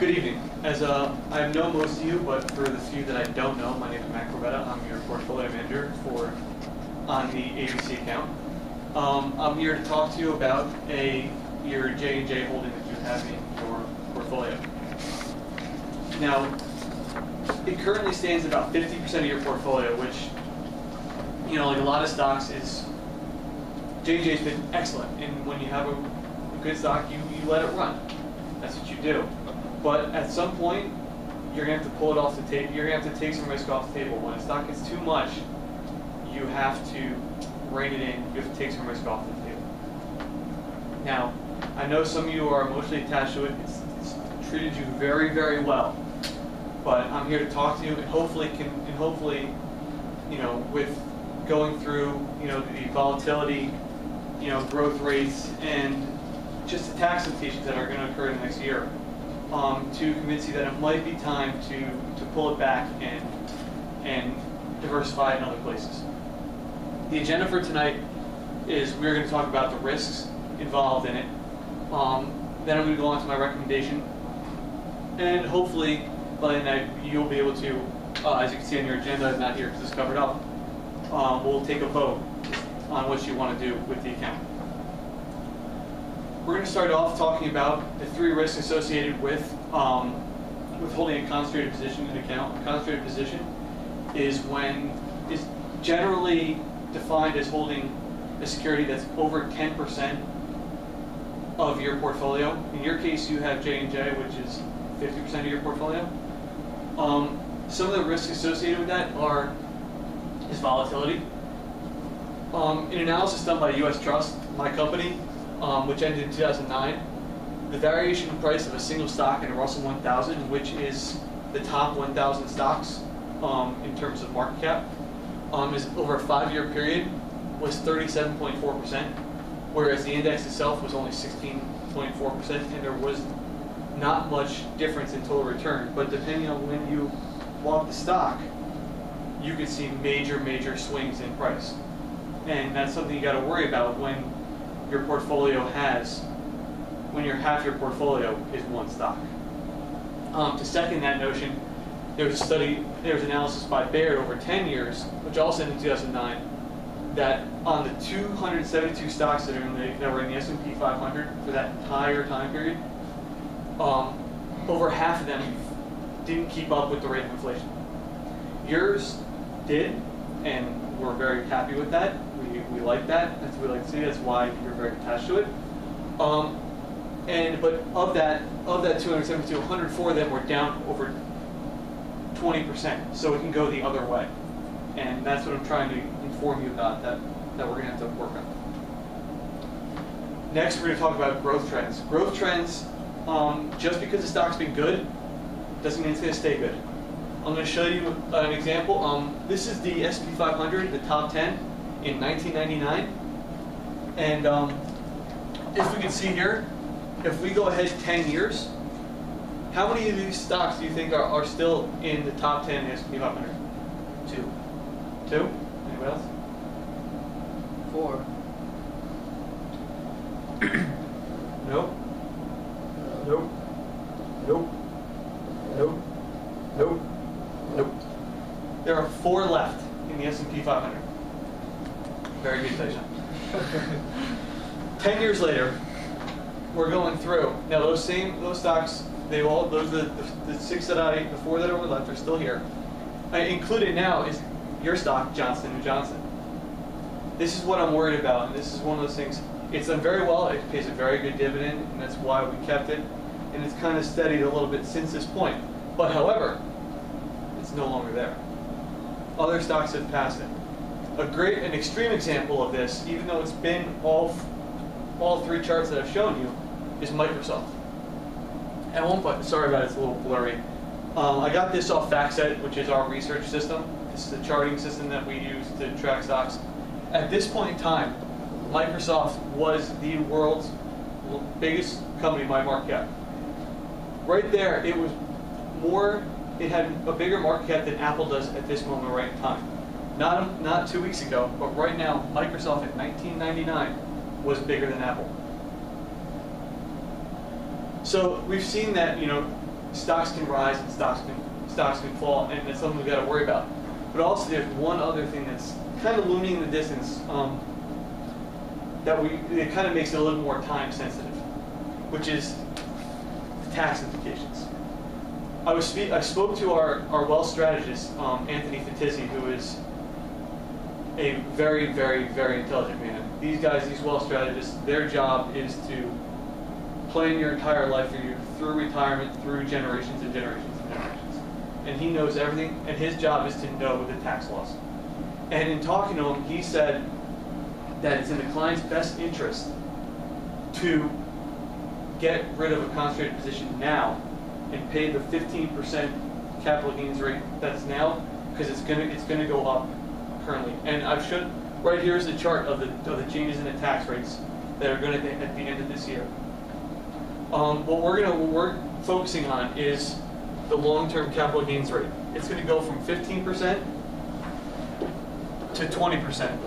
Good evening. As I know most of you, but for the few that I don't know, my name is Matt Corbetta. I'm your portfolio manager on the ABC account. I'm here to talk to you about your J&J holding that you have in your portfolio. Now, it currently stands at about 50% of your portfolio, which, you know, like a lot of stocks, is J&J's been excellent. And when you have a good stock, you let it run. That's what you do. But at some point, you're going to have to pull it off the table. You're going to have to take some risk off the table. When a stock gets too much, you have to rein it in. You have to take some risk off the table. Now, I know some of you are emotionally attached to it. It's treated you very, very well. But I'm here to talk to you, and hopefully, you know, with going through, you know, the volatility, you know, growth rates, and just the tax implications that are going to occur in the next year, to convince you that it might be time to pull it back and diversify in other places. The agenda for tonight is we're going to talk about the risks involved in it. Then I'm going to go on to my recommendation, and hopefully by the night you'll be able to, as you can see on your agenda, not here because it's covered up, we'll take a vote on what you want to do with the account. We're going to start off talking about the three risks associated with holding a concentrated position in an account. A concentrated position is generally defined as holding a security that's over 10% of your portfolio. In your case, you have J&J, which is 50% of your portfolio. Some of the risks associated with that is volatility. An analysis done by US Trust, my company, which ended in 2009, the variation in price of a single stock in a Russell 1000, which is the top 1,000 stocks in terms of market cap, is over a 5-year period was 37.4%, whereas the index itself was only 16.4%, and there was not much difference in total return. But depending on when you bought the stock, you could see major, major swings in price. And that's something you got to worry about when your portfolio when half your portfolio is one stock. To second that notion, there was analysis by Baird over 10 years, which also ended in 2009, that on the 272 stocks that were in the S&P 500 for that entire time period, over half of them didn't keep up with the rate of inflation. Yours did, and we're very happy with that. We like that. That's what we like to see. That's why you're very attached to it. But of that 272, 104 of them were down over 20%. So it can go the other way, and that's what I'm trying to inform you about. That we're going to have to work on. Next, we're going to talk about growth trends. Growth trends, just because the stock's been good, doesn't mean it's going to stay good. I'm going to show you an example. This is the S&P 500, the top 10 in 1999. And if we can see here, if we go ahead 10 years, how many of these stocks do you think are still in the top 10 in the S&P 500? 2. 2? Anybody else? 4. Nope. Nope. Nope. Nope. Nope. Nope. There are 4 left in the S&P 500. Very good, Tyson. 10 years later, we're going through. Now those stocks, the 4 that are left are still here. Included now is your stock, Johnson & Johnson. This is what I'm worried about, and this is one of those things. It's done very well. It pays a very good dividend, and that's why we kept it. And it's kind of steadied a little bit since this point. But however, it's no longer there. Other stocks have passed it. An extreme example of this, even though it's been all 3 charts that I've shown you, is Microsoft. At one point, sorry about it, it's a little blurry. I got this off FactSet, which is our research system. This is the charting system that we use to track stocks. At this point in time, Microsoft was the world's biggest company by market cap. Right there, it had a bigger market cap than Apple does at this moment right in time. Not 2 weeks ago, but right now, Microsoft in 1999 was bigger than Apple. So we've seen that, you know, stocks can rise and stocks can fall, and that's something we've got to worry about. But also there's one other thing that's kind of looming in the distance it kind of makes it a little more time sensitive, which is the tax implications. I spoke to our wealth strategist, Anthony Fatizzi, who is a very, very, very intelligent man. These guys, these wealth strategists, their job is to plan your entire life for you through retirement, through generations and generations and generations. And he knows everything, and his job is to know the tax laws. And in talking to him, he said that it's in the client's best interest to get rid of a concentrated position now and pay the 15% capital gains rate that's now, because it's gonna go up currently. And I've shown right here is the chart of the changes in the tax rates that are going to at the end of this year. What we're focusing on is the long-term capital gains rate. It's going to go from 15% to 20%.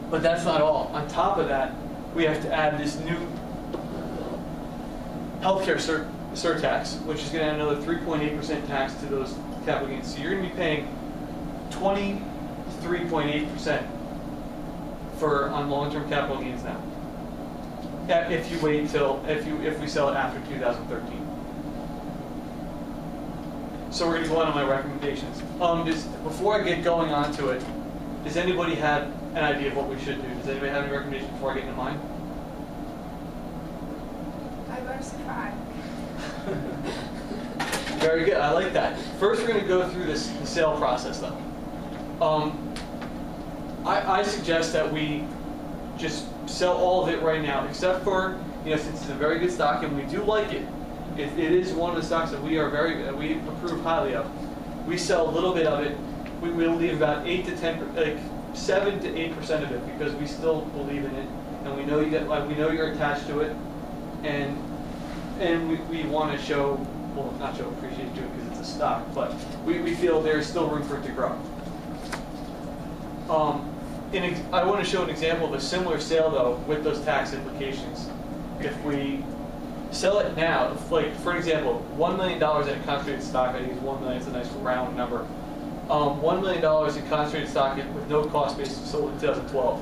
But that's not all. On top of that, we have to add this new healthcare surtax, which is going to add another 3.8% tax to those capital gains. So you're going to be paying 23.8% on long-term capital gains now. If you wait till if we sell it after 2013. So we're going to go on to my recommendations. Before I get going on to it, does anybody have an idea of what we should do? Does anybody have any recommendations before I get into mine? Diversify. Very good. I like that. First, we're going to go through the sale process, though. I suggest that we just sell all of it right now, except for, since it's a very good stock and we do like it. It is one of the stocks that we approve highly of. We sell a little bit of it. We'll leave about 7 to 8% of it because we still believe in it, and we know you're attached to it, and we want to show, well, not show appreciation to it because it's a stock, but we feel there's still room for it to grow. I want to show an example of a similar sale, though, with those tax implications. If we sell it now, for example, $1 million in a concentrated stock, I use 1 million, it's a nice round number. $1 million in concentrated stock with no cost base sold in 2012.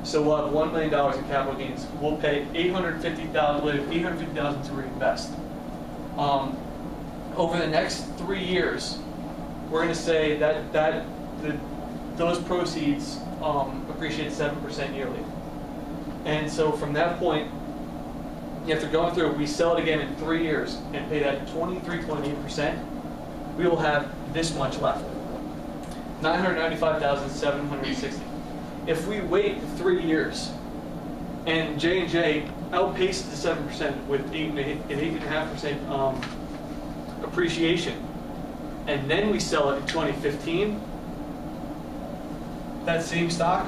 So we'll have $1 million in capital gains. We'll pay $850,000 to reinvest. Over the next 3 years, we're going to say that those proceeds appreciate 7% yearly. And so from that point, after going through, we sell it again in 3 years and pay that 23.8%, we will have this much left, $995,760. If we wait 3 years and J&J outpaces the 7% with an 8.5% appreciation, and then we sell it in 2015, that same stock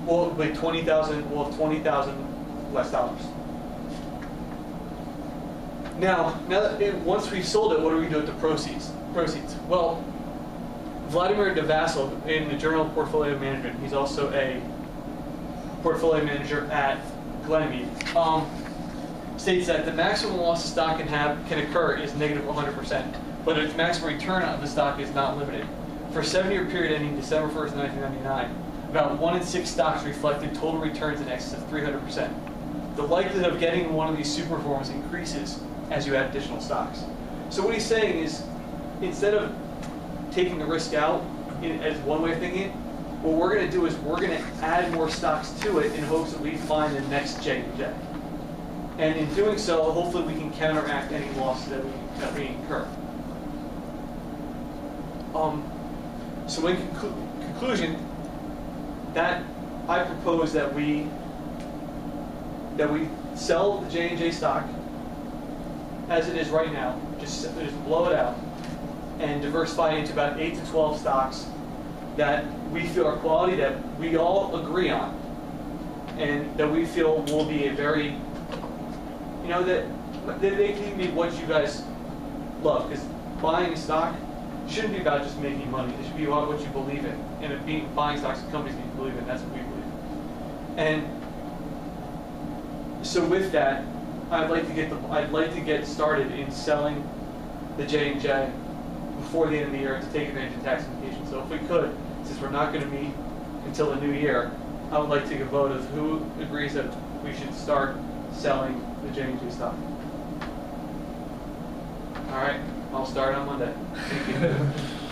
will be 20,000. We'll have 20,000 less dollars. Now that once we've sold it, what do we do with the proceeds? Well, Vladimir Devasel in the Journal of Portfolio Management, he's also a portfolio manager at Glenmead, states that the maximum loss a stock can occur is negative 100%, but its maximum return of the stock is not limited. For a 7-year period ending December 1st, 1999, about 1 in 6 stocks reflected total returns in excess of 300%. The likelihood of getting one of these super performers increases as you add additional stocks. So what he's saying is, instead of taking the risk out as one way of thinking it, what we're going to do is we're going to add more stocks to it in hopes that we find the next J&J. And in doing so, hopefully we can counteract any losses that we incur. So in conclusion, that I propose that we sell the J&J stock as it is right now, just blow it out, and diversify into about 8 to 12 stocks that we feel are quality, that we all agree on, and that we feel will be a very, that they can be what you guys love, because buying a stock shouldn't be about just making money. It should be about what you believe in, and buying stocks and companies that you believe in. That's what we believe. And so with that, I'd like to get started in selling the J&J before the end of the year to take advantage of tax implications. So if we could, since we're not going to meet until the new year, I would like to take a vote of who agrees that we should start selling the J&J stock. All right, I'll start on Monday. Thank you.